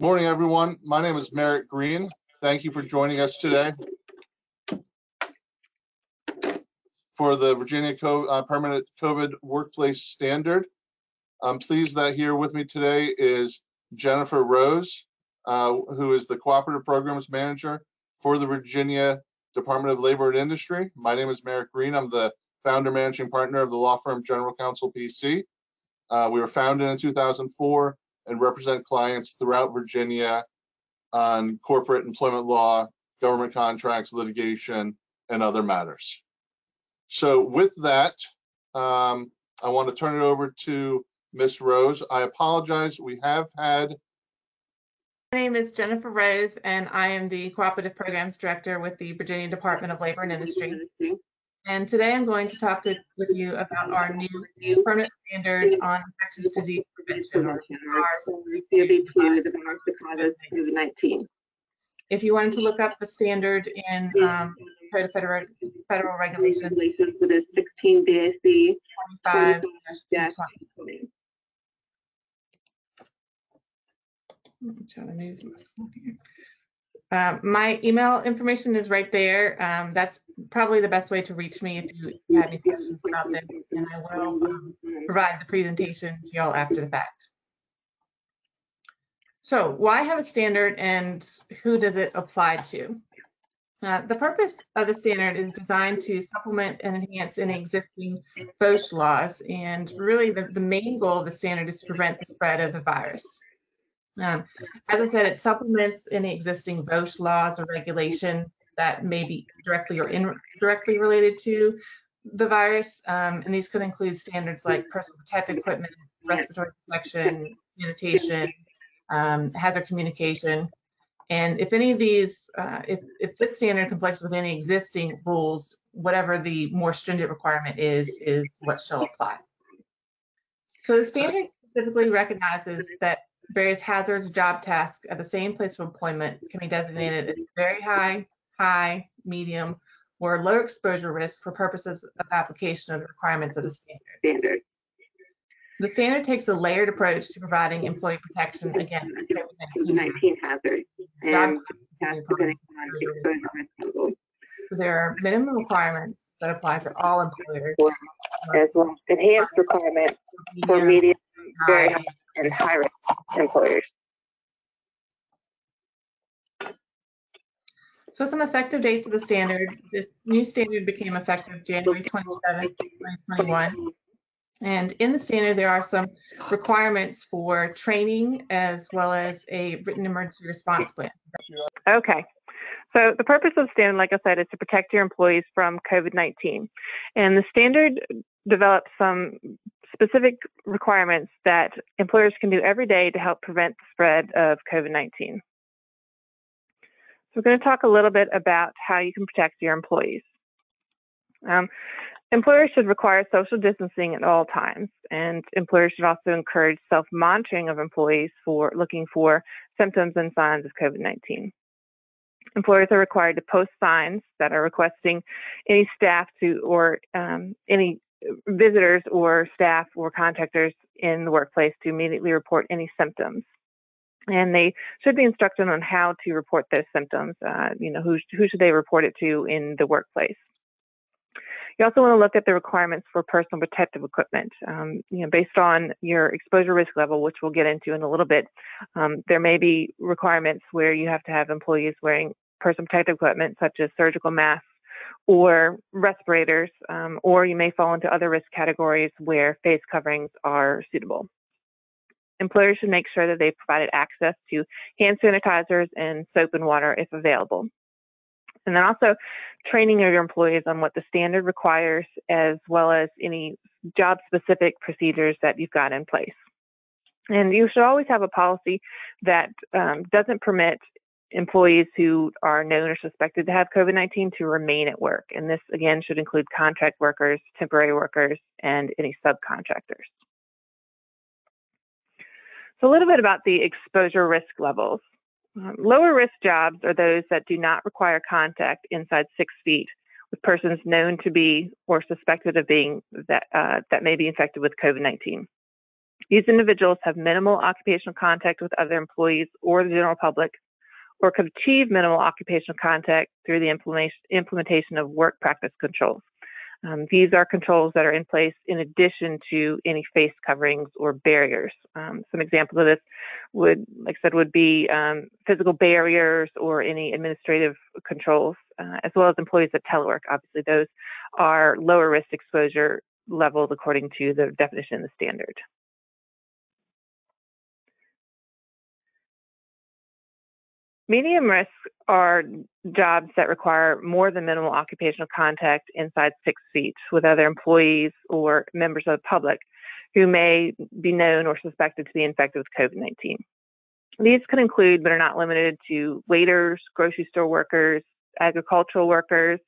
Morning, everyone. My name is Merritt Green. Thank you for joining us today for the Virginia Permanent COVID Workplace Standard. I'm pleased that here with me today is Jennifer Rose, who is the Cooperative Programs Manager for the Virginia Department of Labor and Industry. My name is Merritt Green. I'm the founder managing partner of the law firm General Counsel PC. We were founded in 2004 and represent clients throughout Virginia on corporate employment law, government contracts, litigation, and other matters. So with that, I want to turn it over to Ms. Rose. I apologize. We have had. My name is Jennifer Rose, and I am the Cooperative Programs Director with the Virginia Department of Labor and Industry. And today I'm going to talk with you about our new permanent standard on infectious disease prevention, or SARS-CoV-2 If you wanted to look up the standard in Code of Federal Regulations, it is 16 BAC 25-220. I'm trying to move this here. My email information is right there. That's probably the best way to reach me if you have any questions about this, and I will provide the presentation to y'all after the fact. So why have a standard and who does it apply to? The purpose of the standard is designed to supplement and enhance any existing VOSH laws, and really the main goal of the standard is to prevent the spread of the virus. As I said, it supplements any existing VOSH laws or regulation that may be directly or indirectly related to the virus, and these could include standards like personal protective equipment, respiratory protection, sanitation, hazard communication. And if any of these, if this standard conflicts with any existing rules, whatever the more stringent requirement is what shall apply. So the standard specifically recognizes that various hazards or job tasks at the same place of employment can be designated as very high, medium, or low exposure risk for purposes of application of the requirements of the standard. The standard takes a layered approach to providing employee protection against COVID-19 hazards. So there are minimum requirements that apply to all employers, as well as enhanced requirements for medium, very high, and high risk employers. So some effective dates of the standard. This new standard became effective January 27, 2021. And in the standard, there are some requirements for training as well as a written emergency response plan. Okay. So the purpose of the standard, like I said, is to protect your employees from COVID-19. And the standard develops some specific requirements that employers can do every day to help prevent the spread of COVID-19. So we're going to talk a little bit about how you can protect your employees. Employers should require social distancing at all times, and employers should also encourage self-monitoring of employees for looking for symptoms and signs of COVID-19. Employers are required to post signs that are requesting any staff or any visitors or staff or contractors in the workplace to immediately report any symptoms. And they should be instructed on how to report those symptoms. Who should they report it to in the workplace? You also want to look at the requirements for personal protective equipment. Based on your exposure risk level, which we'll get into in a little bit, there may be requirements where you have to have employees wearing personal protective equipment, such as surgical masks or respirators, or you may fall into other risk categories where face coverings are suitable. Employers should make sure that they've provided access to hand sanitizers and soap and water if available. And then also training of your employees on what the standard requires, as well as any job-specific procedures that you've got in place. And you should always have a policy that doesn't permit employees who are known or suspected to have COVID-19 to remain at work. And this, again, should include contract workers, temporary workers, and any subcontractors. So a little bit about the exposure risk levels. Lower risk jobs are those that do not require contact inside 6 feet with persons known to be or suspected of being that may be infected with COVID-19. These individuals have minimal occupational contact with other employees or the general public, or could achieve minimal occupational contact through the implementation of work practice controls. These are controls that are in place in addition to any face coverings or barriers. Some examples of this would be physical barriers or any administrative controls, as well as employees that telework. Obviously, those are lower risk exposure levels according to the definition in the standard. Medium risk are jobs that require more than minimal occupational contact inside 6 feet with other employees or members of the public who may be known or suspected to be infected with COVID-19. These could include, but are not limited to, waiters, grocery store workers, agricultural workers,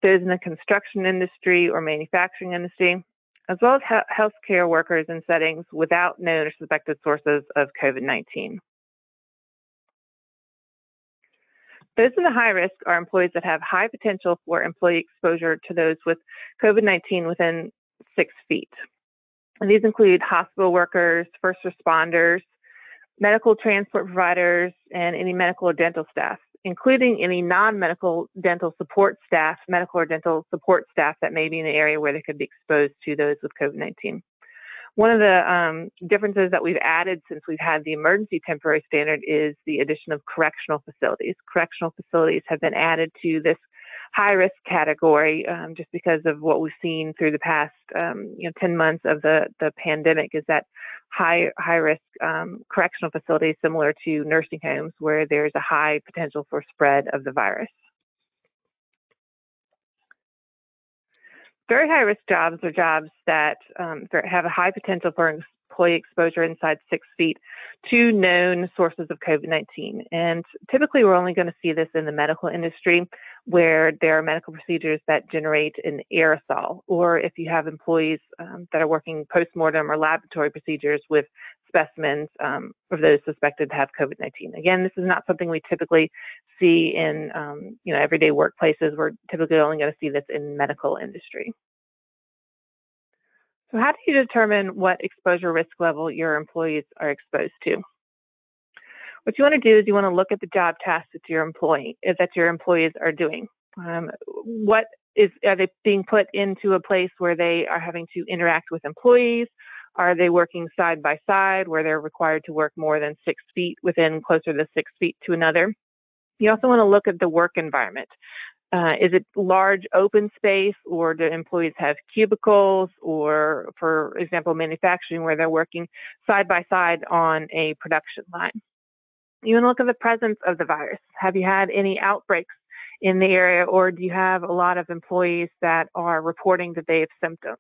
those in the construction industry or manufacturing industry, as well as healthcare workers in settings without known or suspected sources of COVID-19. Those in the high risk are employees that have high potential for employee exposure to those with COVID-19 within 6 feet. And these include hospital workers, first responders, medical transport providers, and any medical or dental staff, including any non-medical dental support staff, medical or dental support staff that may be in the area where they could be exposed to those with COVID-19. One of the differences that we've added since we've had the emergency temporary standard is the addition of correctional facilities. Correctional facilities have been added to this high risk category just because of what we've seen through the past 10 months of the pandemic, is that high risk correctional facilities similar to nursing homes where there's a high potential for spread of the virus. Very high-risk jobs are jobs that have a high potential for employee exposure inside 6 feet to known sources of COVID-19. And typically, we're only going to see this in the medical industry, where there are medical procedures that generate an aerosol, or if you have employees that are working postmortem or laboratory procedures with specimens of those suspected to have COVID-19. Again, this is not something we typically see in everyday workplaces. We're typically only going to see this in medical industry. So how do you determine what exposure risk level your employees are exposed to? What you want to do is you want to look at the job tasks that your employees are doing. Are they being put into a place where they are having to interact with employees? Are they working side by side where they're required to work more than 6 feet within closer to 6 feet to another? You also want to look at the work environment. Is it large open space, or do employees have cubicles, or, for example, manufacturing where they're working side by side on a production line? You want to look at the presence of the virus. Have you had any outbreaks in the area, or do you have a lot of employees that are reporting that they have symptoms?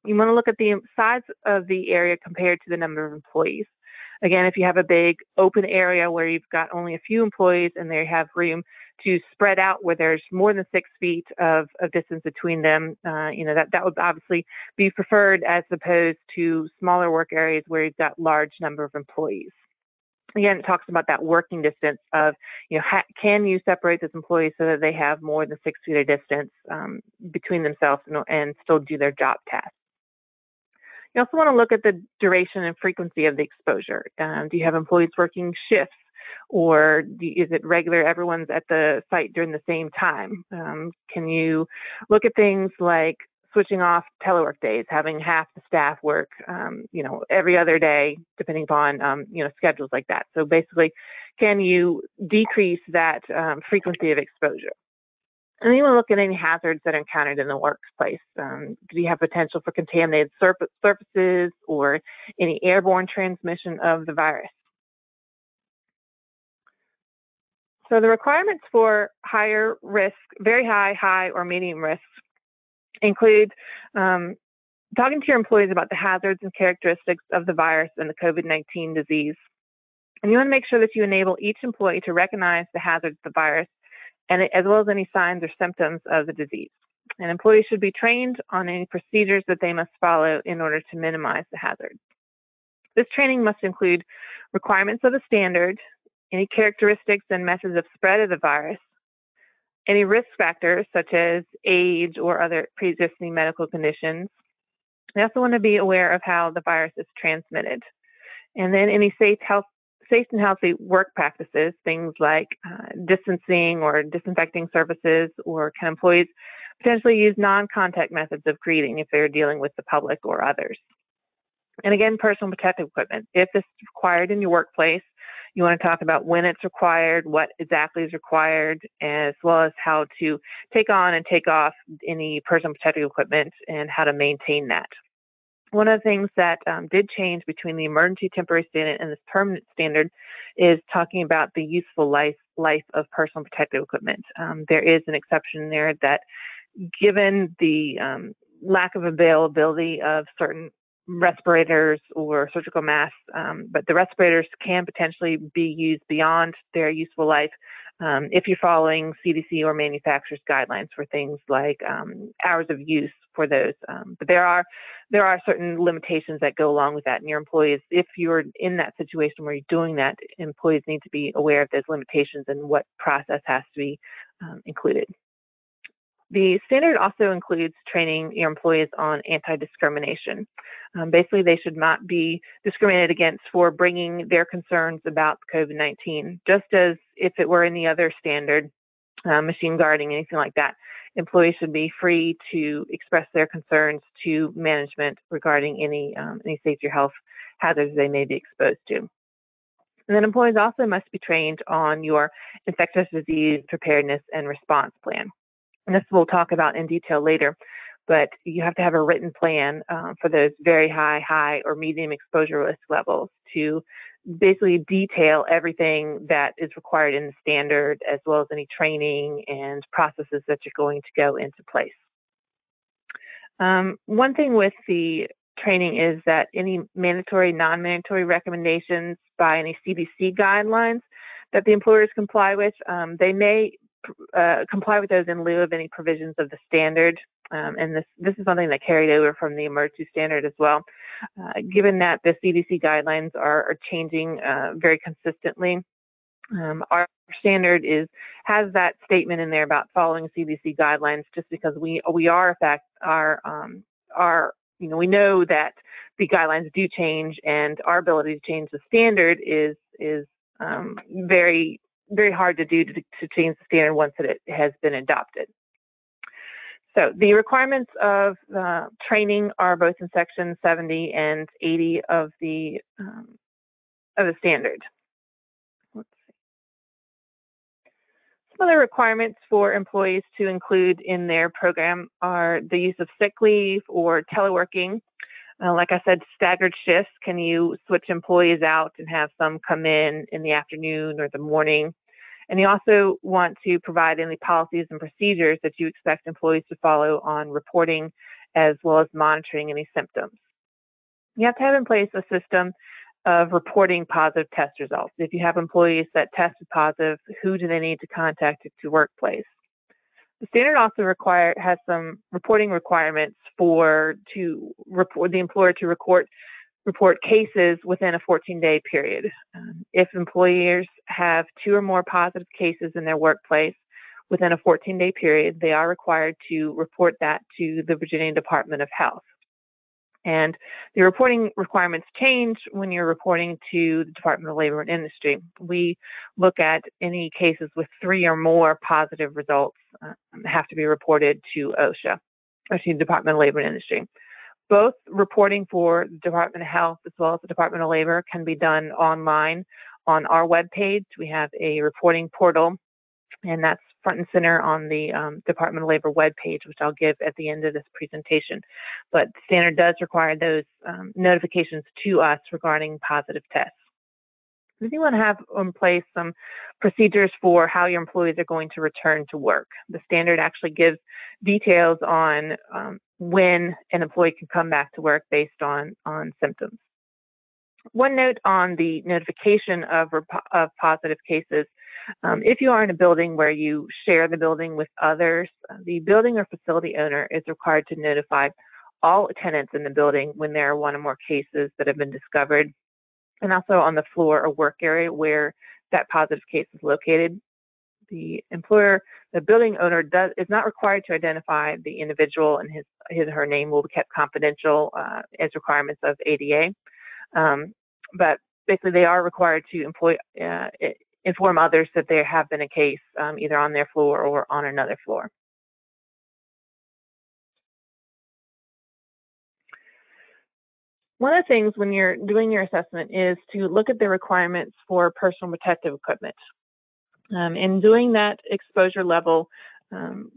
You want to look at the size of the area compared to the number of employees. Again, if you have a big open area where you've got only a few employees and they have room to spread out where there's more than 6 feet of distance between them, that would obviously be preferred as opposed to smaller work areas where you've got large number of employees. Again, it talks about that working distance of, can you separate those employees so that they have more than 6 feet of distance between themselves and still do their job tasks. You also want to look at the duration and frequency of the exposure. Do you have employees working shifts, or is it regular, everyone's at the site during the same time? Can you look at things like switching off telework days, having half the staff work, every other day, depending upon, schedules like that? So basically, can you decrease that frequency of exposure? And then you want to look at any hazards that are encountered in the workplace. Do you have potential for contaminated surfaces or any airborne transmission of the virus? So the requirements for higher risk, very high, or medium risk include talking to your employees about the hazards and characteristics of the virus and the COVID-19 disease. And you want to make sure that you enable each employee to recognize the hazards of the virus, and as well as any signs or symptoms of the disease. And employees should be trained on any procedures that they must follow in order to minimize the hazard. This training must include requirements of the standard, any characteristics and methods of spread of the virus, any risk factors such as age or other pre-existing medical conditions, They also want to be aware of how the virus is transmitted. And then any safe and healthy work practices, things like distancing or disinfecting services, or can employees potentially use non-contact methods of greeting if they're dealing with the public or others. And again, personal protective equipment. If this is required in your workplace, you want to talk about when it's required, what exactly is required, as well as how to take on and take off any personal protective equipment and how to maintain that. One of the things that did change between the emergency temporary standard and this permanent standard is talking about the useful life of personal protective equipment. There is an exception there that, given the lack of availability of certain respirators or surgical masks, but the respirators can potentially be used beyond their useful life if you're following CDC or manufacturer's guidelines for things like hours of use for those. But there are certain limitations that go along with that, and your employees, if you're in that situation where you're doing that, employees need to be aware of those limitations and what process has to be included. The standard also includes training your employees on anti-discrimination. Basically, they should not be discriminated against for bringing their concerns about COVID-19, just as if it were any other standard, machine guarding, anything like that. Employees should be free to express their concerns to management regarding any safety or health hazards they may be exposed to. And then employees also must be trained on your infectious disease preparedness and response plan. And this we'll talk about in detail later, but you have to have a written plan for those very high, or medium exposure risk levels to basically detail everything that is required in the standard, as well as any training and processes that are going to go into place. One thing with the training is that any mandatory, non-mandatory recommendations by any CDC guidelines that the employers comply with, they may comply with those in lieu of any provisions of the standard. And this is something that carried over from the emergency standard as well. Given that the CDC guidelines are changing very consistently, our standard has that statement in there about following CDC guidelines, just because we are in fact we know that the guidelines do change, and our ability to change the standard is very, very hard to do to change the standard once it has been adopted. So the requirements of training are both in Section 70 and 80 of the standard. Let's see. Some other requirements for employees to include in their program are the use of sick leave or teleworking. Like I said, staggered shifts. Can you switch employees out and have some come in the afternoon or the morning? And you also want to provide any policies and procedures that you expect employees to follow on reporting, as well as monitoring any symptoms. You have to have in place a system of reporting positive test results. If you have employees that tested positive, who do they need to contact at your workplace? The standard also has some reporting requirements the employer to report cases within a 14-day period. If employers have 2 or more positive cases in their workplace within a 14-day period, they are required to report that to the Virginia Department of Health. And the reporting requirements change when you're reporting to the Department of Labor and Industry. We look at any cases with 3 or more positive results have to be reported to OSHA, or to the Department of Labor and Industry. Both reporting for the Department of Health as well as the Department of Labor can be done online on our webpage. We have a reporting portal, and that's front and center on the Department of Labor webpage, which I'll give at the end of this presentation. But the standard does require those notifications to us regarding positive tests. If you want to have in place some procedures for how your employees are going to return to work, the standard actually gives details on when an employee can come back to work based on symptoms. One note on the notification of positive cases. If you are in a building where you share the building with others, the building or facility owner is required to notify all tenants in the building when there are 1 or more cases that have been discovered, and also on the floor or work area where that positive case is located. the employer, the building owner is not required to identify the individual, and his or her name will be kept confidential as requirements of ADA. But basically, they are required to inform others that there have been a case either on their floor or on another floor. One of the things when you're doing your assessment is to look at the requirements for personal protective equipment. In doing that exposure level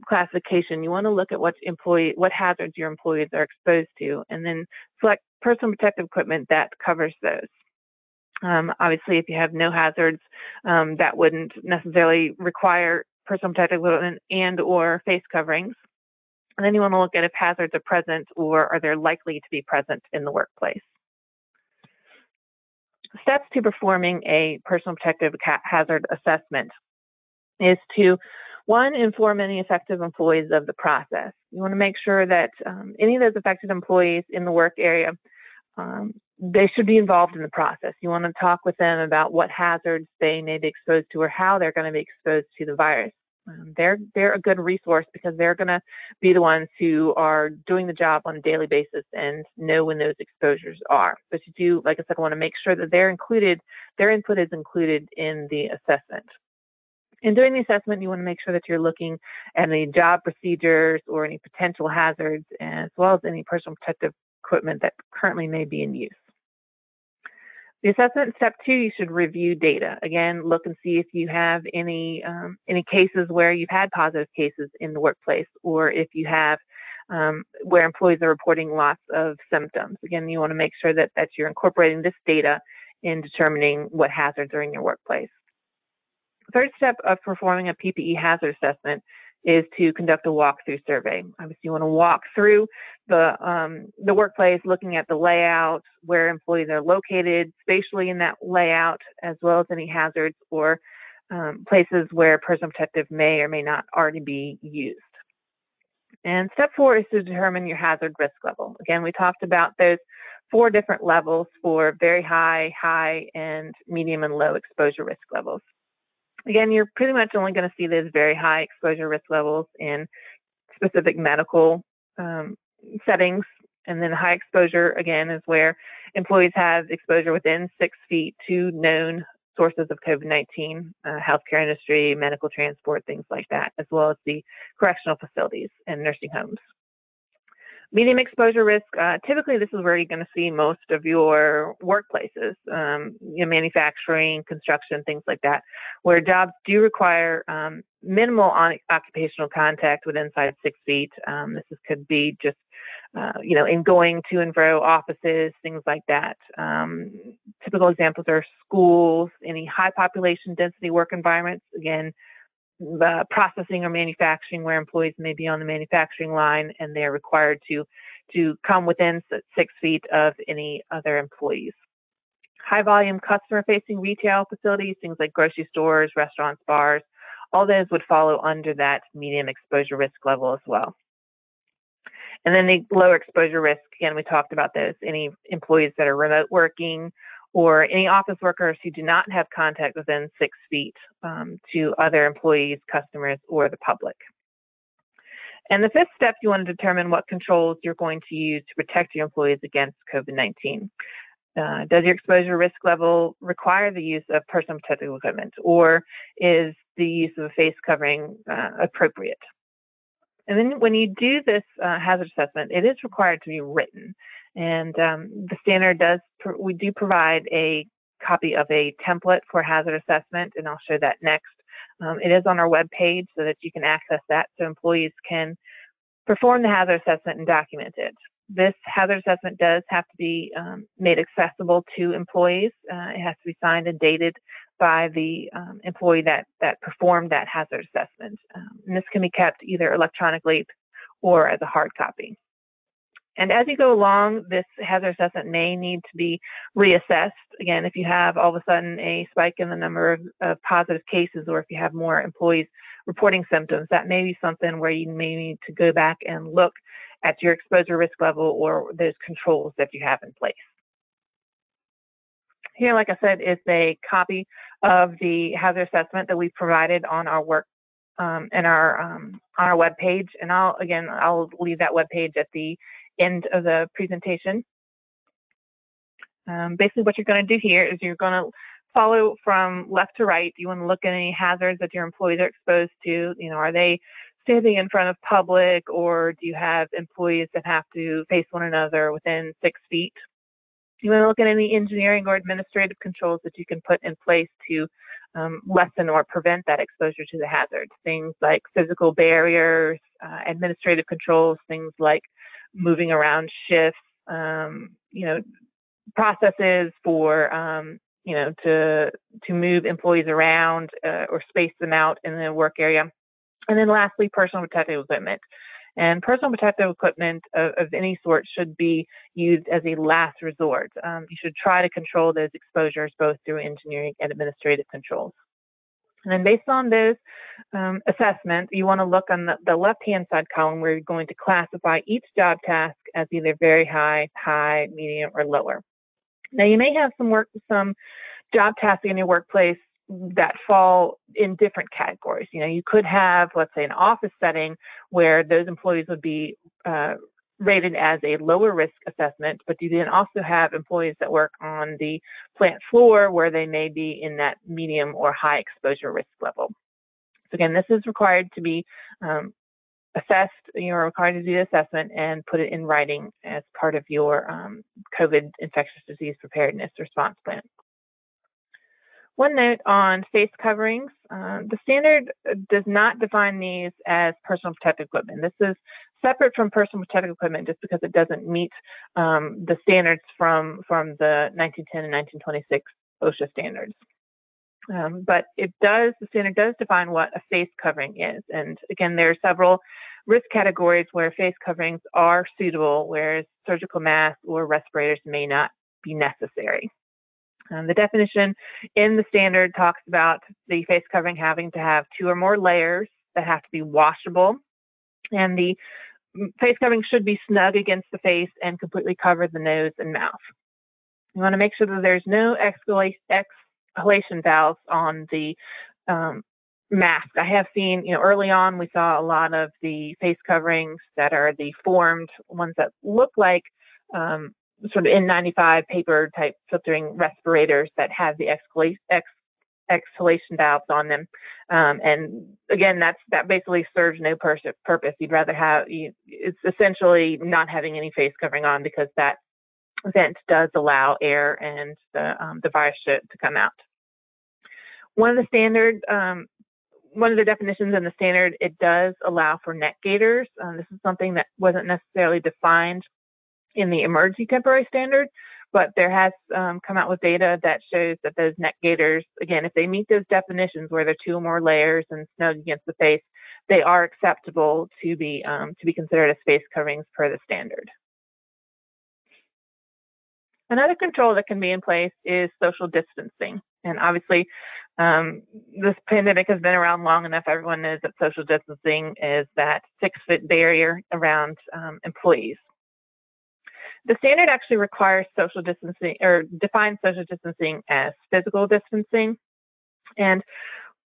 classification, you want to look at what hazards your employees are exposed to, and then select personal protective equipment that covers those. Obviously, if you have no hazards, that wouldn't necessarily require personal protective equipment and or face coverings. And then you want to look at if hazards are present or are they likely to be present in the workplace. Steps to performing a personal protective hazard assessment is to, one, inform any affected employees of the process. You want to make sure that any of those affected employees in the work area, they should be involved in the process. You want to talk with them about what hazards they may be exposed to or how they're going to be exposed to the virus. They're a good resource because they're going to be the ones who are doing the job on a daily basis and know when those exposures are. But you do, like I said, want to make sure that their input is included in the assessment. In doing the assessment, you want to make sure that you're looking at any job procedures or any potential hazards, as well as any personal protective equipment that currently may be in use. The assessment, step 2, you should review data. Again, look and see if you have any cases where you've had positive cases in the workplace, or if you have where employees are reporting lots of symptoms. Again, you want to make sure that you're incorporating this data in determining what hazards are in your workplace. The third step of performing a PPE hazard assessment is to conduct a walkthrough survey. Obviously, you want to walk through the workplace, looking at the layout, where employees are located spatially in that layout, as well as any hazards or places where personal protective may or may not already be used. And step 4 is to determine your hazard risk level. Again, we talked about those 4 different levels for very high, and medium and low exposure risk levels. Again, you're pretty much only going to see those very high exposure risk levels in specific medical settings. And then high exposure, again, is where employees have exposure within 6 feet to known sources of COVID-19, healthcare industry, medical transport, things like that, as well as the correctional facilities and nursing homes. Medium exposure risk, typically this is where you're going to see most of your workplaces, manufacturing, construction, things like that, where jobs do require minimal occupational contact with inside 6 feet. This could be just, in going to and fro offices, things like that. Typical examples are schools, any high population density work environments, again, processing or manufacturing where employees may be on the manufacturing line and they're required to come within 6 feet of any other employees. High volume customer facing retail facilities, things like grocery stores, restaurants, bars, all those would follow under that medium exposure risk level as well. And then the lower exposure risk, again, we talked about those, any employees that are remote working, or any office workers who do not have contact within 6 feet to other employees, customers, or the public. And the 5th step, you want to determine what controls you're going to use to protect your employees against COVID-19. Does your exposure risk level require the use of personal protective equipment, or is the use of a face covering appropriate? And then when you do this hazard assessment, it is required to be written. And the standard we do provide a copy of a template for hazard assessment, and I'll show that next. It is on our webpage so that you can access that so employees can perform the hazard assessment and document it. This hazard assessment does have to be made accessible to employees. It has to be signed and dated by the employee that performed that hazard assessment. And this can be kept either electronically or as a hard copy. And as you go along, this hazard assessment may need to be reassessed. Again, if you have all of a sudden a spike in the number of positive cases, or if you have more employees reporting symptoms, that may be something where you may need to go back and look at your exposure risk level or those controls that you have in place. Here, like I said, is a copy of the hazard assessment that we provided on our work on our webpage, and I'll leave that webpage at the end of the presentation. Basically, what you're going to do here is you're going to follow from left to right. You want to look at any hazards that your employees are exposed to. You know, are they standing in front of public, or do you have employees that have to face one another within 6 feet? You want to look at any engineering or administrative controls that you can put in place to lessen or prevent that exposure to the hazards. Things like physical barriers, administrative controls, things like moving around shifts, you know, processes for to move employees around or space them out in the work area. And then lastly, personal protective equipment. And personal protective equipment of any sort should be used as a last resort. You should try to control those exposures both through engineering and administrative controls. And then based on those assessments, you want to look on the left-hand side column where you're going to classify each job task as either very high, medium, or lower. Now, you may have some job tasks in your workplace that fall in different categories. You know, you could have, let's say, an office setting where those employees would be rated as a lower risk assessment, but you then also have employees that work on the plant floor where they may be in that medium or high exposure risk level. So again, this is required to be assessed. You're required to do the assessment and put it in writing as part of your COVID infectious disease preparedness response plan. One note on face coverings, the standard does not define these as personal protective equipment. This is separate from personal protective equipment just because it doesn't meet the standards from the 1910 and 1926 OSHA standards. But the standard does define what a face covering is. And again, there are several risk categories where face coverings are suitable, whereas surgical masks or respirators may not be necessary. The definition in the standard talks about the face covering having to have 2 or more layers that have to be washable, and the face covering should be snug against the face and completely cover the nose and mouth. You want to make sure that there's no exhalation valves on the mask. I have seen, early on we saw a lot of the face coverings that are the formed ones that look like sort of N95 paper type filtering respirators that have the exhalation valves on them. And again, that basically serves no purpose. You'd rather it's essentially not having any face covering on because that vent does allow air and the virus to come out. One of the definitions in the standard, it does allow for neck gaiters. This is something that wasn't necessarily defined in the emergency temporary standard, but there has come out with data that shows that those neck gaiters, again, if they meet those definitions where they're 2 or more layers and snug against the face, they are acceptable to be considered as face coverings per the standard. Another control that can be in place is social distancing. And obviously, this pandemic has been around long enough. Everyone knows that social distancing is that 6-foot barrier around employees. The standard actually requires social distancing or defines social distancing as physical distancing. And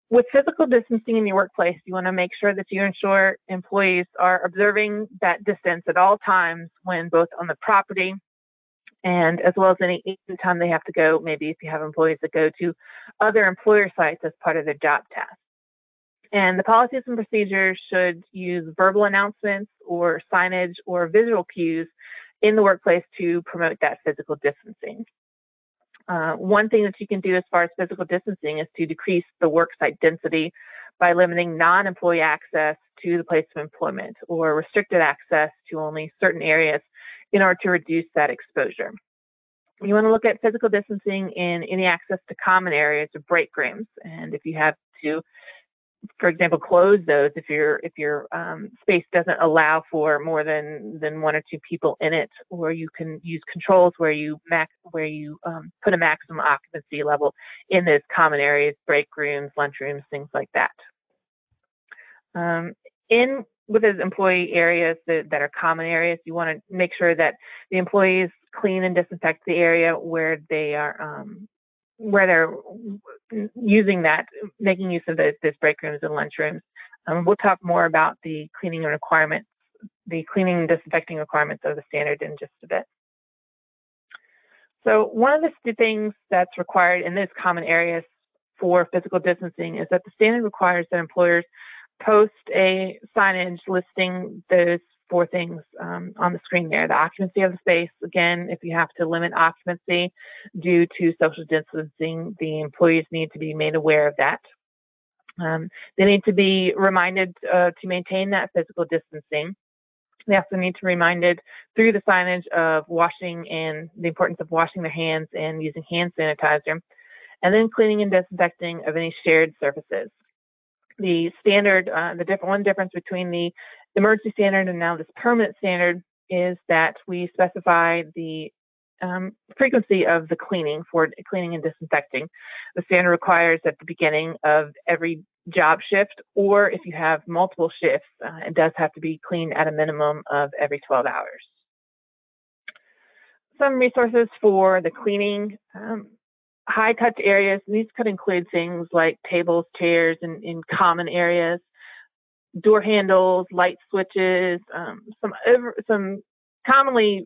with physical distancing in your workplace, you want to make sure that you ensure employees are observing that distance at all times when both on the property and as well as any time they have to go, maybe if you have employees that go to other employer sites as part of their job task. And the policies and procedures should use verbal announcements or signage or visual cues in the workplace to promote that physical distancing. One thing that you can do as far as physical distancing is to decrease the worksite density by limiting non-employee access to the place of employment or restricted access to only certain areas in order to reduce that exposure. You want to look at physical distancing in any access to common areas or break rooms. And if you have to, for example, close those, if your space doesn't allow for more than 1 or 2 people in it, or you can use controls where you put a maximum occupancy level in those common areas, break rooms, lunchrooms, things like that. With those employee areas that are common areas, you want to make sure that the employees clean and disinfect the area where they're using that, making use of those break rooms and lunchrooms We'll talk more about the cleaning and disinfecting requirements of the standard in just a bit. So one of the things that's required in those common areas for physical distancing is that the standard requires that employers post a signage listing those 4 things on the screen there. The occupancy of the space, again, if you have to limit occupancy due to social distancing, the employees need to be made aware of that. They need to be reminded to maintain that physical distancing. They also need to be reminded through the signage of washing and the importance of washing their hands and using hand sanitizer, and then cleaning and disinfecting of any shared surfaces. The standard, one difference between the emergency standard and now this permanent standard is that we specify the frequency of the cleaning for cleaning and disinfecting. The standard requires at the beginning of every job shift, or if you have multiple shifts, it does have to be cleaned at a minimum of every 12 hours. Some resources for the cleaning. High touch areas, these could include things like tables, chairs, and in common areas, door handles, light switches, some commonly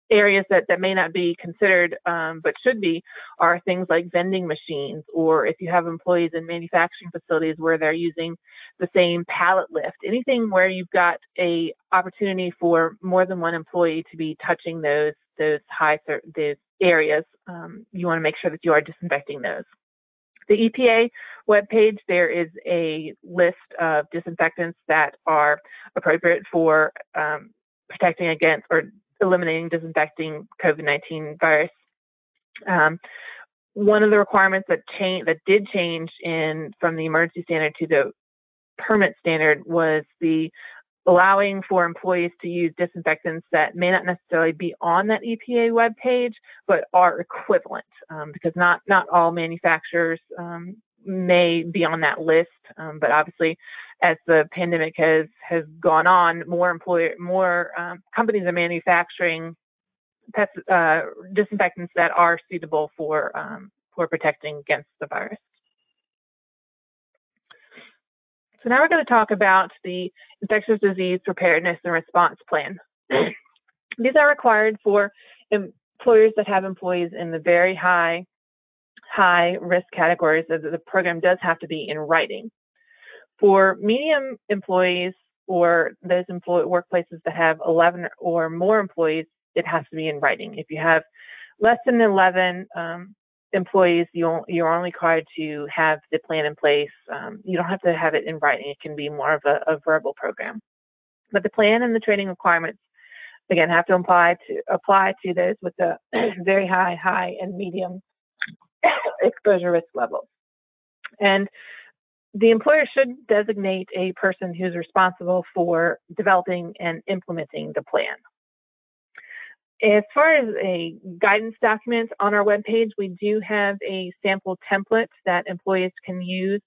areas that may not be considered but should be are things like vending machines, or if you have employees in manufacturing facilities where they're using the same pallet lift, anything where you've got a opportunity for more than one employee to be touching those areas, you want to make sure that you are disinfecting those. The EPA webpage, there is a list of disinfectants that are appropriate for protecting against or eliminating, disinfecting COVID-19 virus. One of the requirements that did change from the emergency standard to the permanent standard was the allowing for employees to use disinfectants that may not necessarily be on that EPA webpage, but are equivalent, because not all manufacturers may be on that list. But obviously, as the pandemic has gone on, more companies are manufacturing disinfectants that are suitable for protecting against the virus. So now we're going to talk about the Infectious Disease Preparedness and Response Plan. These are required for employers that have employees in the very high risk categories. The program does have to be in writing. For medium employees or those workplaces that have 11 or more employees, it has to be in writing. If you have less than 11 employees, you're only required to have the plan in place. You don't have to have it in writing. It can be more of a verbal program. But the plan and the training requirements, again, have to apply to those with the very high, and medium exposure risk levels. And the employer should designate a person who's responsible for developing and implementing the plan. As far as a guidance document on our webpage, we do have a sample template that employees can use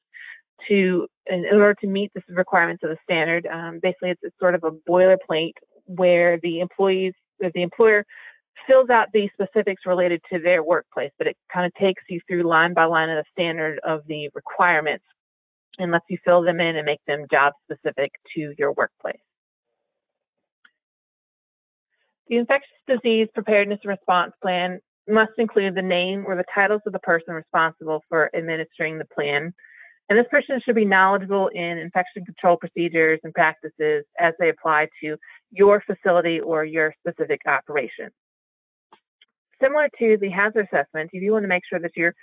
in order to meet the requirements of the standard. Basically, it's sort of a boilerplate where the employer fills out the specifics related to their workplace, but it kind of takes you through line by line of the standard of the requirements and lets you fill them in and make them job specific to your workplace. The Infectious Disease Preparedness and Response Plan must include the name or the titles of the person responsible for administering the plan. And this person should be knowledgeable in infection control procedures and practices as they apply to your facility or your specific operation. Similar to the hazard assessment, you do want to make sure that you're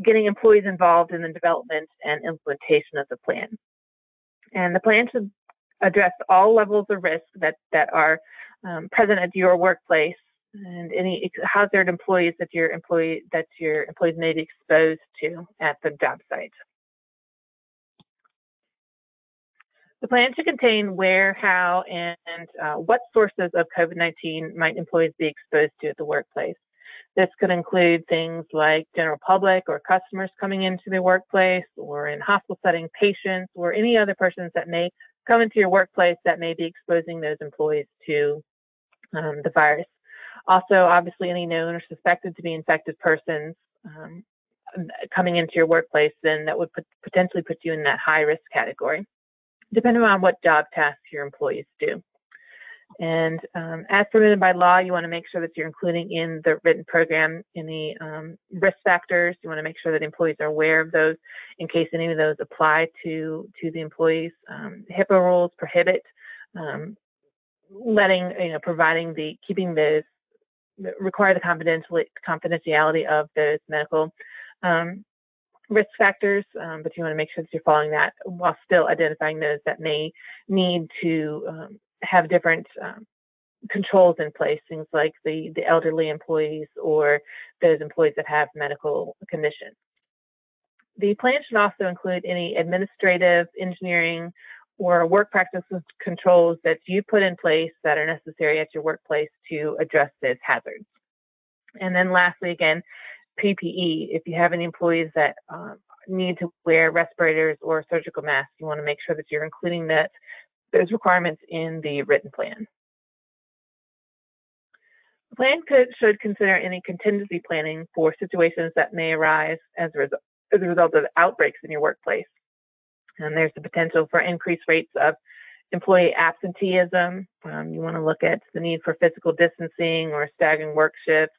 getting employees involved in the development and implementation of the plan. And the plan should address all levels of risk that are present at your workplace and any hazard employees that your employees may be exposed to at the job site. The plan should contain where, how, and what sources of COVID-19 might employees be exposed to at the workplace. This could include things like general public or customers coming into the workplace, or in hospital setting patients, or any other persons that may come into your workplace that may be exposing those employees to the virus. Also, obviously, any known or suspected to be infected persons, coming into your workplace, then that would potentially put you in that high risk category, depending on what job tasks your employees do. And as permitted by law, you want to make sure that you're including in the written program any risk factors. You want to make sure that employees are aware of those in case any of those apply to the employees. HIPAA rules prohibit require the confidentiality of those medical risk factors, but you want to make sure that you're following that while still identifying those that may need to have different controls in place, things like the elderly employees or those employees that have medical conditions. The plan should also include any administrative, engineering, or work practices controls that you put in place that are necessary at your workplace to address those hazards. And then lastly, again, PPE. If you have any employees that need to wear respirators or surgical masks, you want to make sure that you're including those requirements in the written plan. The plan should consider any contingency planning for situations that may arise as a result of outbreaks in your workplace. And there's the potential for increased rates of employee absenteeism. You want to look at the need for physical distancing or staggering work shifts,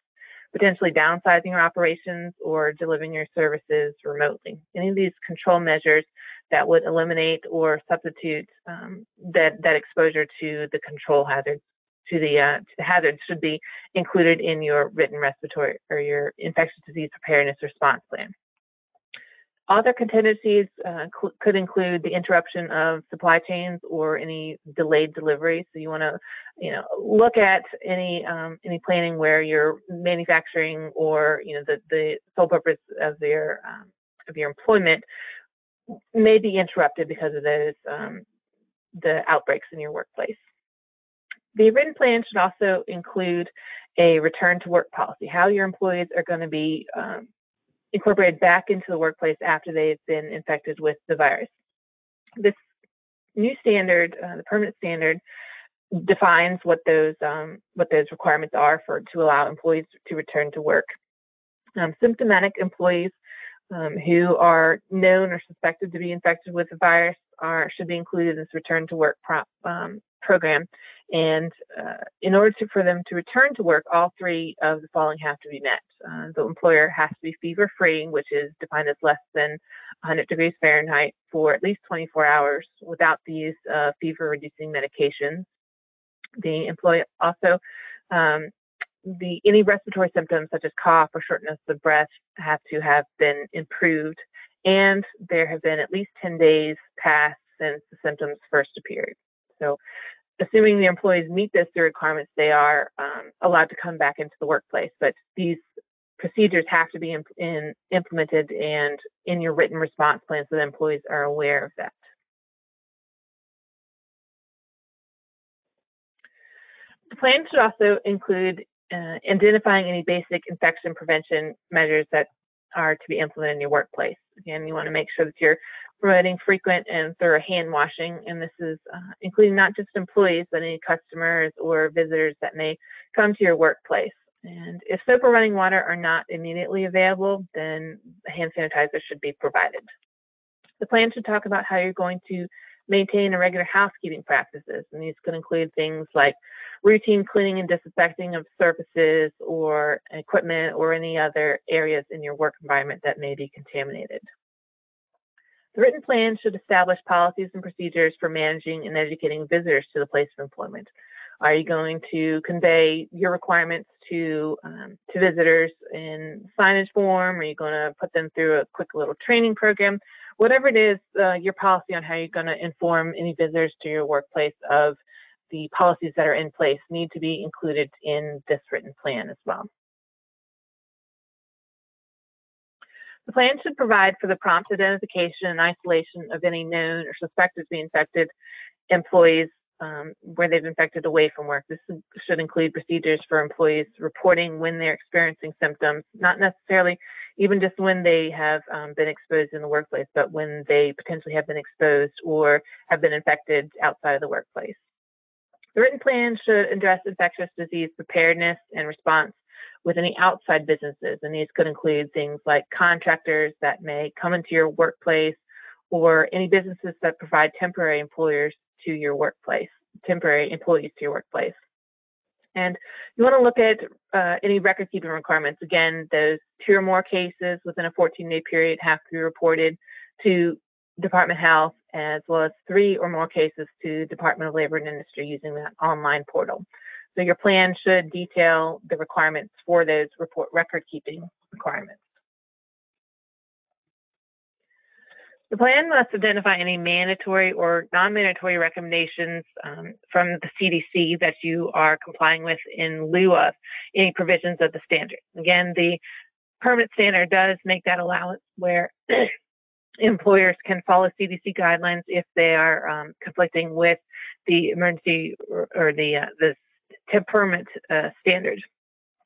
potentially downsizing your operations or delivering your services remotely. Any of these control measures that would eliminate or substitute that exposure to the control hazards, to the hazards, should be included in your written respiratory or your infectious disease preparedness response plan. Other contingencies could include the interruption of supply chains or any delayed delivery. So you want to, look at any planning where your manufacturing or the sole purpose of your employment may be interrupted because of those the outbreaks in your workplace. The written plan should also include a return to work policy, how your employees are going to be incorporated back into the workplace after they've been infected with the virus. This new standard, the permanent standard, defines what those requirements are to allow employees to return to work. Symptomatic employees who are known or suspected to be infected with the virus should be included in this return to work program. And in order for them to return to work, all three of the following have to be met. The employer has to be fever-free, which is defined as less than 100 degrees Fahrenheit for at least 24 hours without the use of fever-reducing medications. The employee also, any respiratory symptoms such as cough or shortness of breath have to have been improved, and there have been at least 10 days passed since the symptoms first appeared. So, assuming the employees meet those three requirements, they are allowed to come back into the workplace. But these procedures have to be implemented and in your written response plan so the employees are aware of that. The plan should also include identifying any basic infection prevention measures that are to be implemented in your workplace. Again, you want to make sure that you're promoting frequent and thorough hand washing, and this is including not just employees, but any customers or visitors that may come to your workplace. And if soap or running water are not immediately available, then hand sanitizer should be provided. The plan should talk about how you're going to maintain regular housekeeping practices, and these could include things like routine cleaning and disinfecting of surfaces or equipment or any other areas in your work environment that may be contaminated. The written plan should establish policies and procedures for managing and educating visitors to the place of employment. Are you going to convey your requirements to visitors in signage form? Are you going to put them through a quick little training program? Whatever it is, your policy on how you're going to inform any visitors to your workplace of the policies that are in place need to be included in this written plan as well. The plan should provide for the prompt identification and isolation of any known or suspected to be infected employees where they've infected away from work. This should include procedures for employees reporting when they're experiencing symptoms, not necessarily even just when they have been exposed in the workplace, but when they potentially have been exposed or have been infected outside of the workplace. The written plan should address infectious disease preparedness and response with any outside businesses. And these could include things like contractors that may come into your workplace, or any businesses that provide temporary employees to your workplace. And you want to look at any record keeping requirements. Again, those 2 or more cases within a 14-day period have to be reported to Department of Health, as well as 3 or more cases to Department of Labor and Industry using that online portal. So your plan should detail the requirements for those record keeping requirements. The plan must identify any mandatory or non-mandatory recommendations from the CDC that you are complying with in lieu of any provisions of the standard. Again, the permanent standard does make that allowance where employers can follow CDC guidelines if they are conflicting with the emergency or the permanent standard.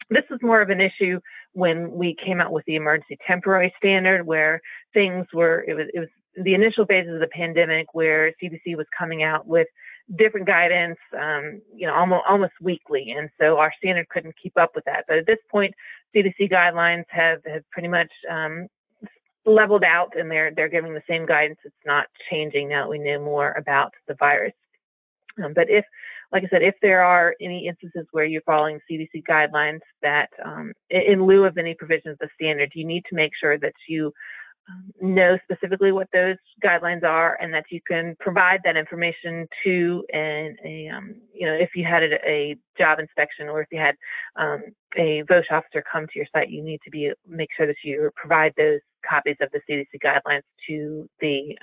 This was more of an issue when we came out with the emergency temporary standard, where things were, it was the initial phases of the pandemic where CDC was coming out with different guidance, almost weekly. And so our standard couldn't keep up with that. But at this point, CDC guidelines have pretty much leveled out, and they're giving the same guidance. It's not changing now that we know more about the virus. But if, like I said, if there are any instances where you're following CDC guidelines that, in lieu of any provisions of the standard, you need to make sure that you know specifically what those guidelines are, and that you can provide that information to if you had a job inspection, or if you had a VOSH officer come to your site, you need to make sure that you provide those copies of the CDC guidelines to the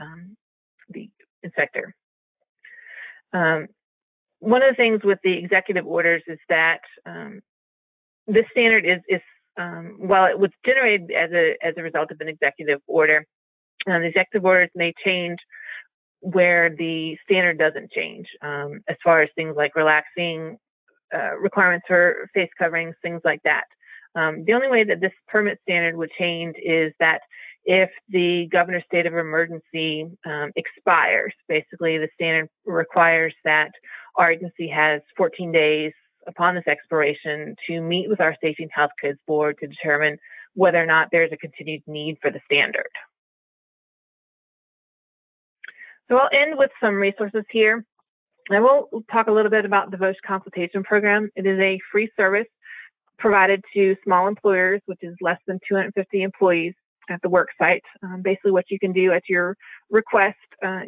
inspector. One of the things with the executive orders is that this standard is while it was generated as a result of an executive order, the executive orders may change where the standard doesn't change, as far as things like relaxing requirements for face coverings, things like that. The only way that this permit standard would change is that if the governor's state of emergency expires. Basically, the standard requires that our agency has 14 days upon this expiration to meet with our Safety and Health Codes Board to determine whether or not there's a continued need for the standard. So I'll end with some resources here. I will talk a little bit about the VOSH consultation program. It is a free service provided to small employers, which is less than 250 employees at the work site. Basically what you can do at your request,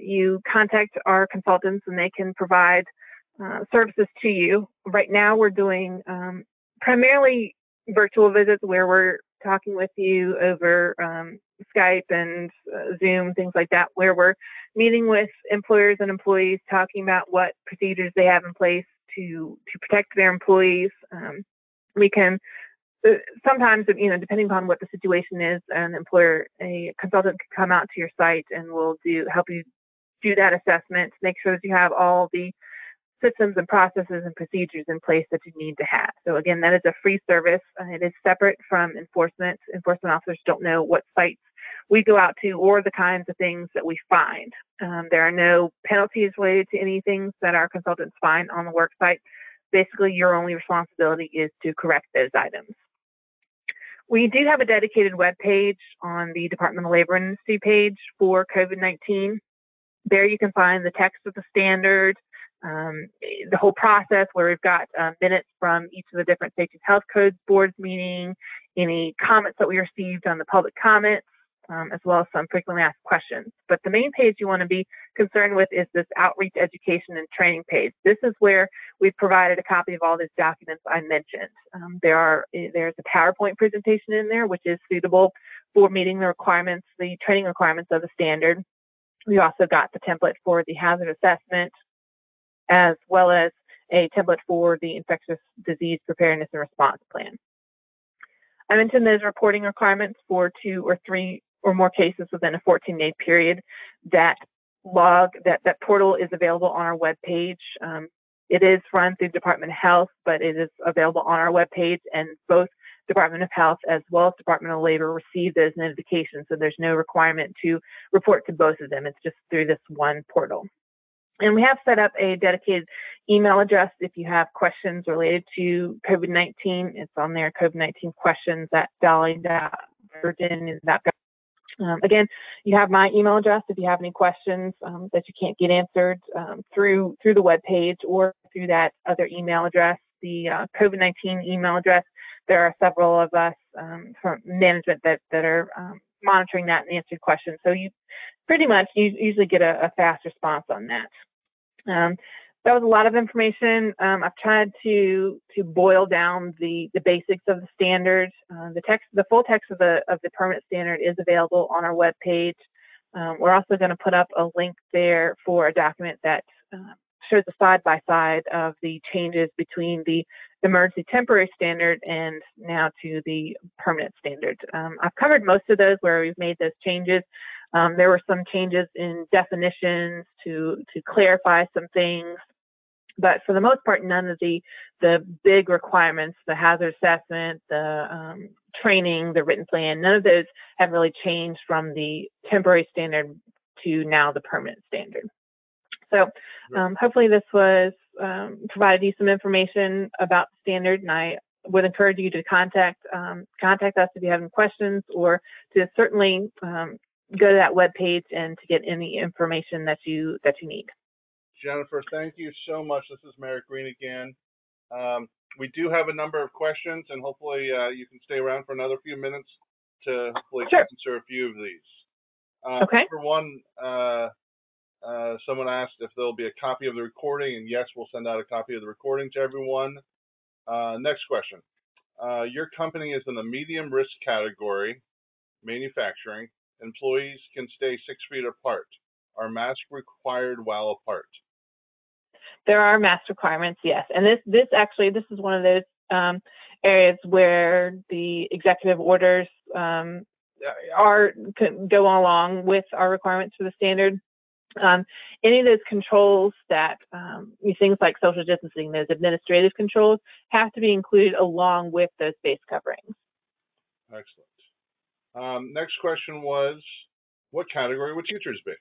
you contact our consultants and they can provide services to you. Right now we're doing primarily virtual visits where we're talking with you over Skype and Zoom, things like that, where we're meeting with employers and employees, talking about what procedures they have in place to protect their employees. We can sometimes, depending upon what the situation is, a consultant can come out to your site and will help you do that assessment, make sure that you have all the systems and processes and procedures in place that you need to have. So again, that is a free service. It is separate from enforcement. Enforcement officers don't know what sites we go out to or the kinds of things that we find. There are no penalties related to any things that our consultants find on the work site. Basically, your only responsibility is to correct those items. We do have a dedicated web page on the Department of Labor and Industry page for COVID-19. There you can find the text of the standard, the whole process where we've got minutes from each of the different Safety and Health Codes Boards meeting, any comments that we received on the public comments, as well as some frequently asked questions. But the main page you want to be concerned with is this outreach, education, and training page. This is where we've provided a copy of all these documents I mentioned. There's a PowerPoint presentation in there, which is suitable for meeting the requirements, the training requirements of the standard. We also got the template for the hazard assessment, as well as a template for the Infectious Disease Preparedness and Response Plan. I mentioned those reporting requirements for 2 or 3 or more cases within a 14-day period. That portal is available on our webpage. It is run through Department of Health, but it is available on our webpage, and both Department of Health as well as Department of Labor receive those notifications, so there's no requirement to report to both of them. It's just through this one portal. And we have set up a dedicated email address if you have questions related to COVID-19. It's on there, COVID-19 questions at valley.virginia.gov. Again, you have my email address if you have any questions that you can't get answered through the webpage or through that other email address, the COVID-19 email address. There are several of us from management that are monitoring that and answering questions. So you pretty much usually get a fast response on that. That was a lot of information. I've tried to boil down the basics of the standard. The full text of the permanent standard is available on our webpage. We're also going to put up a link there for a document that shows a side-by-side of the changes between the emergency temporary standard and now to the permanent standard. I've covered most of those where we've made those changes. There were some changes in definitions to clarify some things. But for the most part, none of the big requirements, the hazard assessment, the training, the written plan, none of those have really changed from the temporary standard to now the permanent standard. So hopefully this was provided you some information about the standard, and I would encourage you to contact us if you have any questions, or to certainly go to that webpage and to get any information that you need. Jennifer, thank you so much. This is Merritt Green again. We do have a number of questions, and hopefully you can stay around for another few minutes to hopefully answer a few of these. Okay. Number one, someone asked if there'll be a copy of the recording, and yes, we'll send out a copy of the recording to everyone. Next question. Your company is in the medium risk category, manufacturing. Employees can stay 6 feet apart. Are masks required while apart? There are mask requirements, yes. And this is one of those areas where the executive orders go along with our requirements for the standard. Any of those controls that things like social distancing, those administrative controls, have to be included along with those face coverings. Excellent. Next question was, what category would teachers be?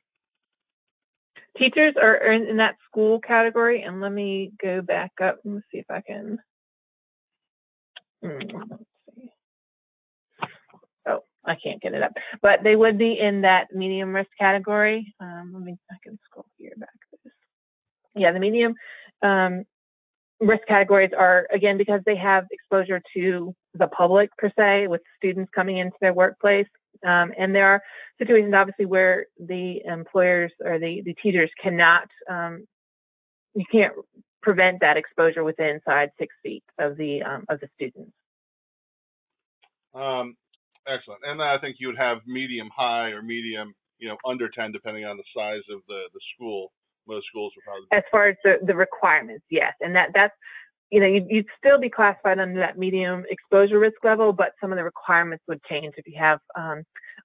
Teachers are in that school category, and let me go back up and see if I can. Let's see. Oh, I can't get it up, but they would be in that medium risk category. I can scroll here back to this. Yeah, the medium risk categories are, again, because they have exposure to the public per se, with students coming into their workplace. And there are situations, obviously, where the employers or the teachers cannot, you can't prevent that exposure within inside 6 feet of the students. Excellent. And I think you would have medium high or medium, under 10, depending on the size of the school. Most schools would probably. As far as the requirements, yes, and that's. You'd still be classified under that medium exposure risk level, but some of the requirements would change. If you have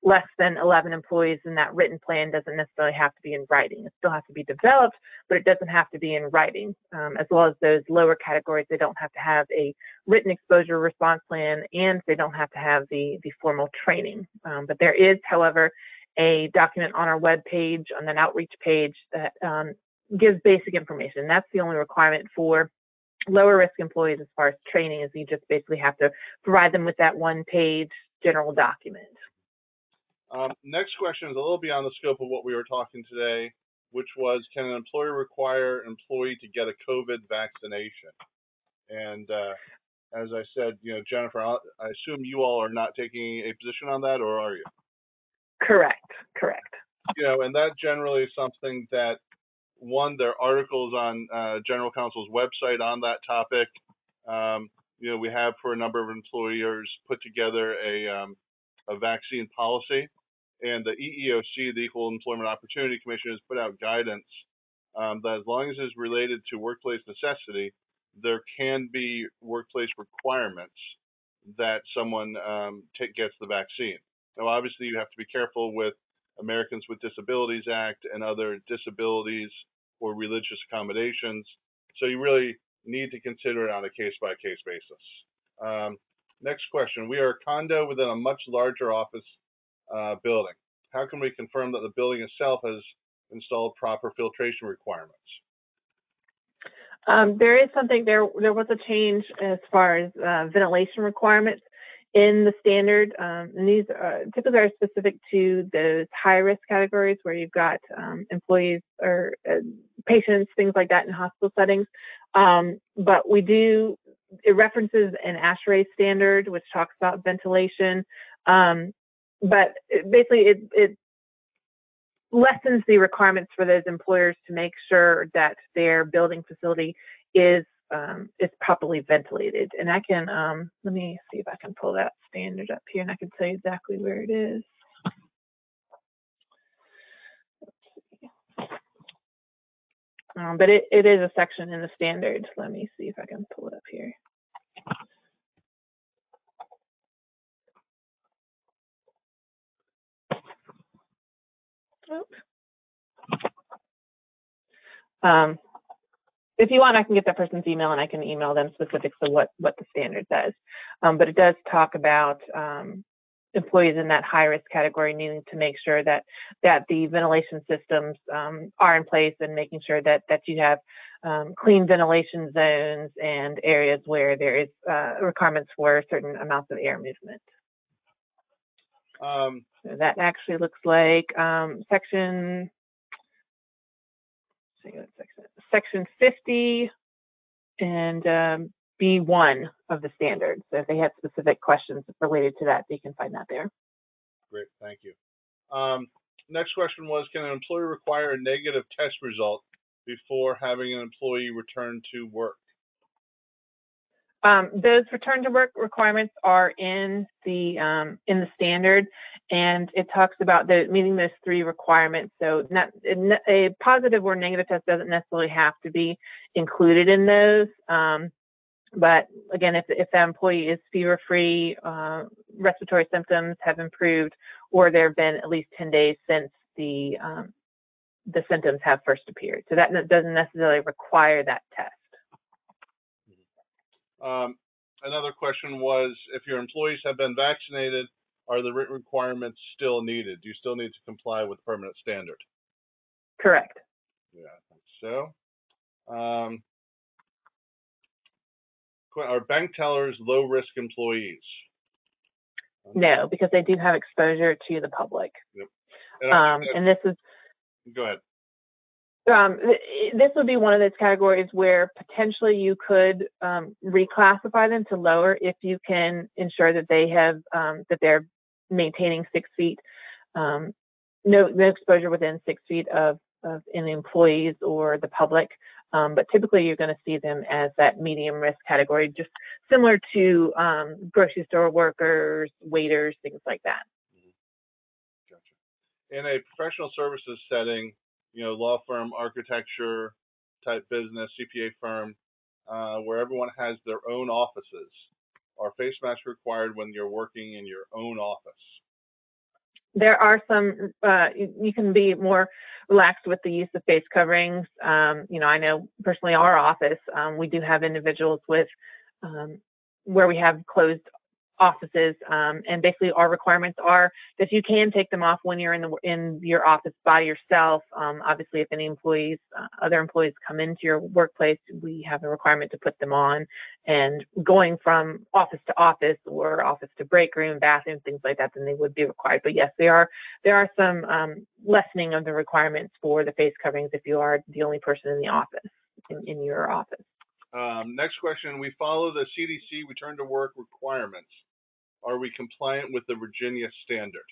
less than 11 employees, then that written plan doesn't necessarily have to be in writing. It still has to be developed, but it doesn't have to be in writing. As well as those lower categories, they don't have to have a written exposure response plan, and they don't have to have the formal training. But there is, however, a document on our web page, on an outreach page, that gives basic information. That's the only requirement for lower risk employees as far as training, is you just basically have to provide them with that 1-page general document. Next question is a little beyond the scope of what we were talking today, which was, can an employer require an employee to get a COVID vaccination? And as I said, Jennifer, I assume you all are not taking a position on that, or are you? Correct. And that generally is something that, one, there are articles on General Counsel's website on that topic. We have, for a number of employers, put together a vaccine policy, and the EEOC, the Equal Employment Opportunity Commission, has put out guidance that as long as it's related to workplace necessity, there can be workplace requirements that someone gets the vaccine. Now, obviously, you have to be careful with Americans with Disabilities Act and other disabilities or religious accommodations. So you really need to consider it on a case-by-case basis. Next question. We are a condo within a much larger office building. How can we confirm that the building itself has installed proper filtration requirements? There is something there was a change as far as ventilation requirements in the standard, and these typically are specific to those high-risk categories where you've got employees or patients, things like that in hospital settings. But it references an ASHRAE standard, which talks about ventilation. But basically, it lessens the requirements for those employers to make sure that their building facility is properly ventilated. And I can, let me see if I can pull that standard up here and I can tell you exactly where it is. But it is a section in the standard. Let me see if I can pull it up here. If you want, I can get that person's email and I can email them specifics of what the standard says. But it does talk about employees in that high-risk category needing to make sure that the ventilation systems are in place and making sure that you have clean ventilation zones and areas where there is requirements for certain amounts of air movement. So that actually looks like section 50 and B1 of the standard. So if they have specific questions related to that, they can find that there. Great, thank you. Next question was, can an employer require a negative test result before having an employee return to work? Those return to work requirements are in the standard, and it talks about meeting those three requirements. So a positive or negative test doesn't necessarily have to be included in those. But again, if that employee is fever-free, respiratory symptoms have improved, or there have been at least 10 days since the symptoms have first appeared. So that doesn't necessarily require that test. Another question was, if your employees have been vaccinated, are the written requirements still needed? Do you still need to comply with permanent standard? Correct. Yeah, I think so. Are bank tellers low-risk employees? No, because they do have exposure to the public. Yep. And this is... Go ahead. This would be one of those categories where potentially you could reclassify them to lower if you can ensure that they have that they're maintaining 6 feet, no exposure within 6 feet of any employees or the public. But typically you're going to see them as that medium risk category, just similar to grocery store workers, waiters, things like that. Gotcha. In a professional services setting, law firm, architecture type business, CPA firm, where everyone has their own offices, are face masks required when you're working in your own office? There are some, you can be more relaxed with the use of face coverings. I know personally our office, we do have individuals with, where we have closed offices, and basically our requirements are that you can take them off when you're in your office by yourself. Obviously, if any other employees come into your workplace, we have a requirement to put them on. And going from office to office or office to break room, bathroom, things like that, then they would be required. But yes, there are some lessening of the requirements for the face coverings if you are the only person in the office, in your office. Next question, we follow the CDC return to work requirements. Are we compliant with the Virginia standard?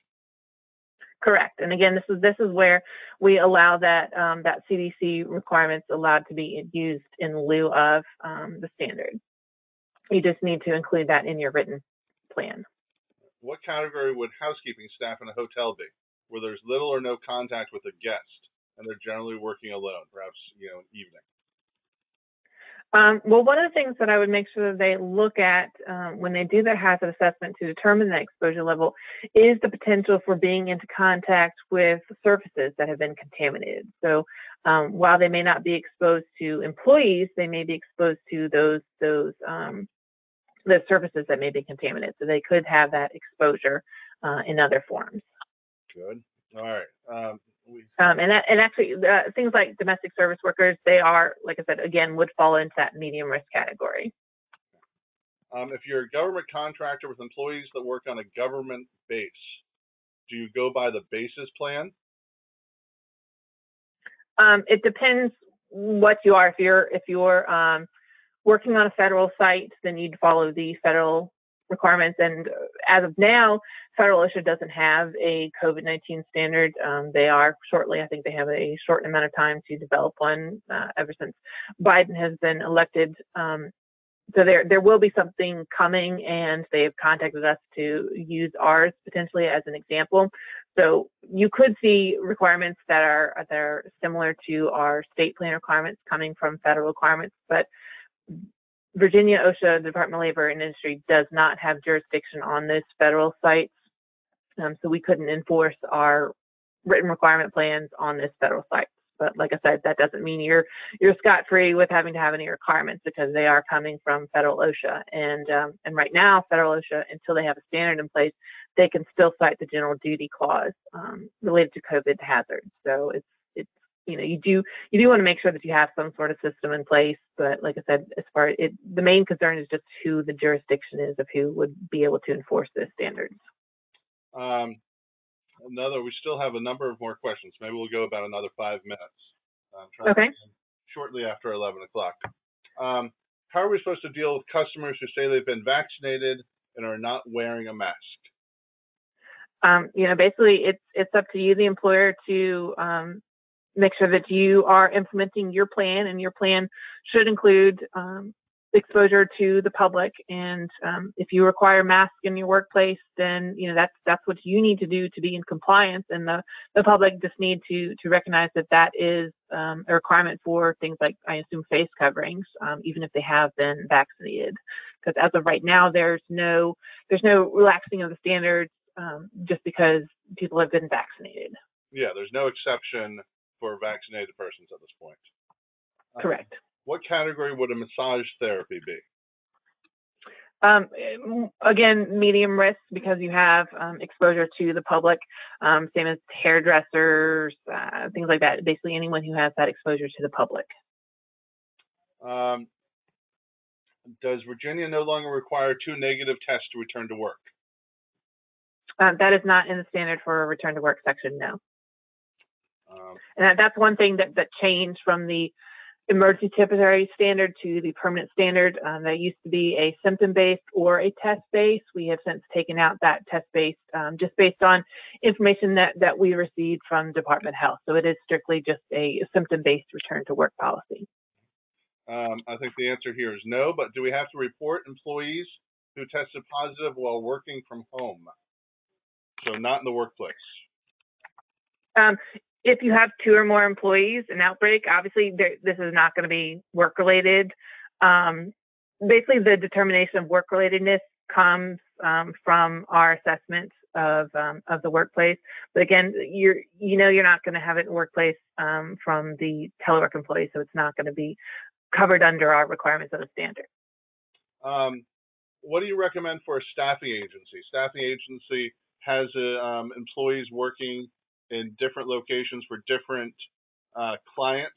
Correct. And again, this is where we allow that CDC requirements allowed to be used in lieu of the standard. You just need to include that in your written plan. What category would housekeeping staff in a hotel be, where there's little or no contact with a guest and they're generally working alone, perhaps evening? Well, one of the things that I would make sure that they look at when they do their hazard assessment to determine the exposure level is the potential for being into contact with surfaces that have been contaminated. So while they may not be exposed to employees, they may be exposed to those surfaces that may be contaminated. So they could have that exposure in other forms. Good. All right. And actually, things like domestic service workers, they are, like I said, again, would fall into that medium risk category. If you're a government contractor with employees that work on a government base, do you go by the bases plan? It depends what you are. If you're working on a federal site, then you'd follow the federal requirements. And as of now, federal OSHA doesn't have a COVID-19 standard. They are shortly, I think they have a short amount of time to develop one ever since Biden has been elected. So there will be something coming, and they've contacted us to use ours potentially as an example. So you could see requirements that are similar to our state plan requirements coming from federal requirements, but Virginia OSHA, the Department of Labor and Industry, does not have jurisdiction on those federal sites, so we couldn't enforce our written requirement plans on this federal site. But like I said, that doesn't mean you're scot-free with having to have any requirements, because they are coming from federal OSHA. And right now, federal OSHA, until they have a standard in place, they can still cite the general duty clause related to COVID hazards. So it's you do want to make sure that you have some sort of system in place. But like I said, the main concern is just who the jurisdiction is of who would be able to enforce those standards. We still have a number of more questions. Maybe we'll go about another 5 minutes. Okay. Shortly after 11 o'clock. How are we supposed to deal with customers who say they've been vaccinated and are not wearing a mask? Basically, it's up to you, the employer, to make sure that you are implementing your plan, and your plan should include exposure to the public. And if you require masks in your workplace, then that's what you need to do to be in compliance. And the public just need to recognize that is a requirement for things like, I assume, face coverings, even if they have been vaccinated. Because as of right now, there's no relaxing of the standards just because people have been vaccinated. Yeah, there's no exception for vaccinated persons at this point. Correct. What category would a massage therapy be? Again, medium risk, because you have exposure to the public, same as hairdressers, things like that. Basically, anyone who has that exposure to the public. Does Virginia no longer require 2 negative tests to return to work? That is not in the standard for a return to work section, no. And that's one thing that changed from the emergency temporary standard to the permanent standard. That used to be a symptom-based or a test-based. We have since taken out that test-based just based on information that we received from Department of Health. So it is strictly just a symptom-based return to work policy. I think the answer here is no, but do we have to report employees who tested positive while working from home? So not in the workplace. If you have 2 or more employees, an outbreak, obviously this is not going to be work-related. Basically, the determination of work-relatedness comes from our assessment of the workplace. But again, you're not going to have it in workplace from the telework employee, so it's not going to be covered under our requirements of the standard. What do you recommend for a staffing agency? Staffing agency has employees working in different locations for different clients.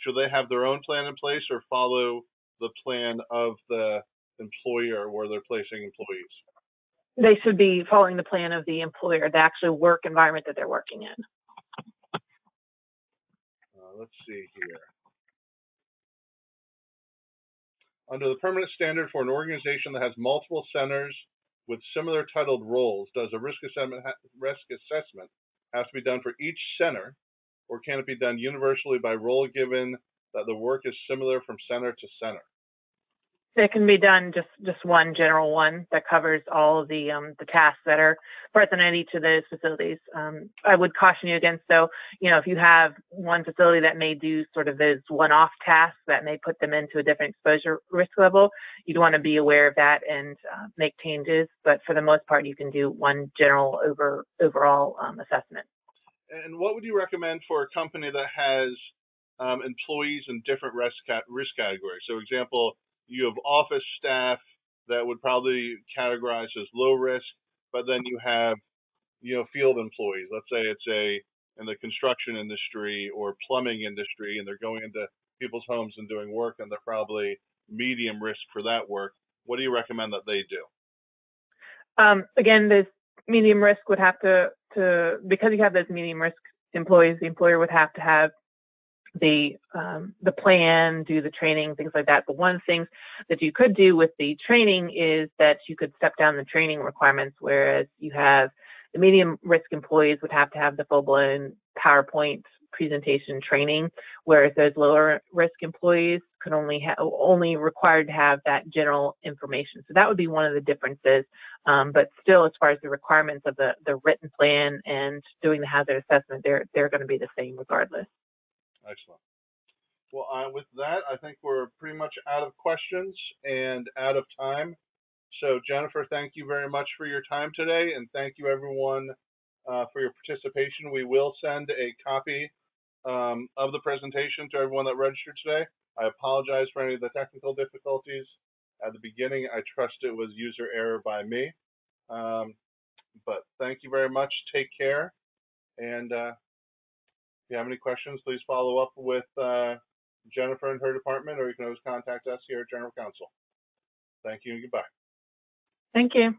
Should they have their own plan in place or follow the plan of the employer where they're placing employees? They should be following the plan of the employer, the actual work environment that they're working in. Let's see here. Under the permanent standard for an organization that has multiple centers with similar titled roles, does a risk assessment have to be done for each center, or can it be done universally by role given that the work is similar from center to center? It can be done just one general one that covers all of the tasks that are present at each of those facilities. I would caution you against, though, if you have one facility that may do sort of those one-off tasks that may put them into a different exposure risk level, you'd want to be aware of that and make changes. But for the most part, you can do one general overall assessment. And what would you recommend for a company that has employees in different risk categories? So, example, you have office staff that would probably categorize as low risk, but then you have, field employees. Let's say it's in the construction industry or plumbing industry, and they're going into people's homes and doing work, and they're probably medium risk for that work. What do you recommend that they do? Again, this medium risk would have to because you have those medium risk employees, the employer would have to have the plan, do the training, things like that. But one of the things that you could do with the training is that you could step down the training requirements, whereas you have the medium risk employees would have to have the full-blown PowerPoint presentation training, whereas those lower risk employees could only required to have that general information. So that would be one of the differences. But still, as far as the requirements of the written plan and doing the hazard assessment, they're going to be the same regardless. Excellent. Well, with that, I think we're pretty much out of questions and out of time. So Jennifer, thank you very much for your time today, and thank you everyone for your participation. We will send a copy of the presentation to everyone that registered today. I apologize for any of the technical difficulties at the beginning. I trust it was user error by me. But thank you very much. Take care. And if you have any questions, please follow up with Jennifer and her department, or you can always contact us here at General Counsel. Thank you and goodbye. Thank you.